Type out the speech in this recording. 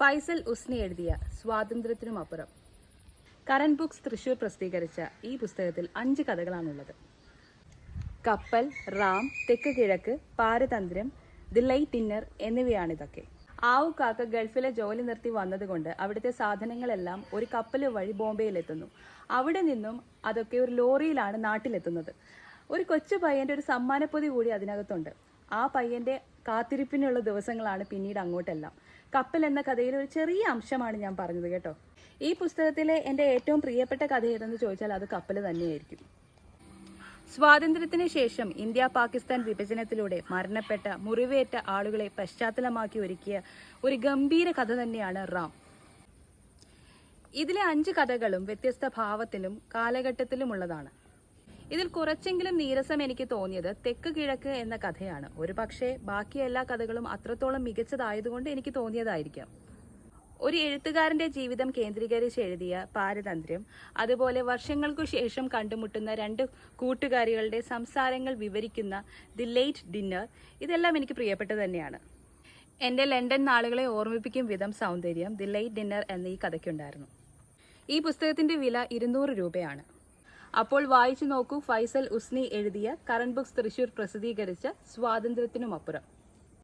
ഫൈസൽ ഉസ്നി എഴുതിയ സ്വാതന്ത്ര്യത്തിനുമപ്പുറം. Current books Thrissur പ്രസിദ്ധീകരിച്ച ഈ പുസ്തകത്തിൽ 5 കഥകളാണുള്ളത്. കപ്പൽ, റാം, തെക്ക് കിഴക്ക്, പാരതന്ത്ര്യം, ദി ലൈറ്റ് ഡിന്നർ എന്നിവയാണിതൊക്കെ. ആവുകാക്ക ഗൾഫിലെ ജോലി നിർത്തി വന്നതുകൊണ്ട് അവിടുത്തെ സാധനങ്ങളെല്ലാം ഒരു കപ്പൽ വഴി ബോംബെയിലെത്തുന്നു. അവിടെ നിന്നും അതൊക്കെ ഒരു ലോറിയിലാണ് നാട്ടിലെത്തുന്നത്. ഒരു കൊച്ചു പയ്യന്റെ ഒരു സമ്മാനപ്പൊതി കൂടി അതിനകത്തുണ്ട്. ആ പയ്യന്റെ കാത്തിരിപ്പിനുള്ള ദിവസങ്ങളാണ് പിന്നീട് അങ്ങോട്ടെല്ലാം. കപ്പൽ എന്ന കഥയിലെ ഒരു ചെറിയ അംശമാണ് ഞാൻ പറഞ്ഞത് കേട്ടോ. ഈ പുസ്തകത്തിലെ എൻ്റെ ഏറ്റവും പ്രിയപ്പെട്ട കഥ ഏതെന്ന് ചോദിച്ചാൽ അത് കപ്പൽ തന്നെയായിരിക്കും. സ്വാതന്ത്ര്യത്തിന് ശേഷം ഇന്ത്യ പാകിസ്ഥാൻ വിഭജനത്തിലൂടെ മരണപ്പെട്ട മുറിവേറ്റ ആളുകളെ പശ്ചാത്തലമാക്കി ഒരുക്കിയ ഒരു ഗംഭീര കഥ തന്നെയാണ് റാം. ഇതിലെ 5 കഥകളും വ്യത്യസ്ത ഭാവത്തിലും കാലഘട്ടത്തിലുമുള്ളതാണ്. ഇതിൽ കുറച്ചെങ്കിലും നീരസം എനിക്ക് തോന്നിയത് തെക്ക് കിഴക്ക് എന്ന കഥയാണ്. ഒരു പക്ഷേ ബാക്കി എല്ലാ കഥകളും അത്രത്തോളം മികച്ചതായതുകൊണ്ട് എനിക്ക് തോന്നിയതായിരിക്കാം. ഒരു എഴുത്തുകാരന്റെ ജീവിതം കേന്ദ്രീകരിച്ച് എഴുതിയ പാരതന്ത്ര്യം, അതുപോലെ വർഷങ്ങൾക്കു ശേഷം കണ്ടുമുട്ടുന്ന 2 കൂട്ടുകാരികളുടെ സംസാരങ്ങൾ വിവരിക്കുന്ന ദി ലേറ്റ് ഡിന്നർ, ഇതെല്ലാം എനിക്ക് പ്രിയപ്പെട്ടത് തന്നെയാണ്. എൻ്റെ ലണ്ടൻ നാളുകളെ ഓർമ്മിപ്പിക്കും വിധം സൗന്ദര്യം ദി ലേറ്റ് ഡിന്നർ എന്ന ഈ കഥയ്ക്കുണ്ടായിരുന്നു. ഈ പുസ്തകത്തിന്റെ വില 200 രൂപയാണ്. അപ്പോൾ വായിച്ചു നോക്കൂ ഫൈസൽ ഉസ്നി എഴുതിയ കറന്റ് ബുക്സ് തൃശൂർ പ്രസിദ്ധീകരിച്ച സ്വാതന്ത്ര്യത്തിനുമപ്പുറം.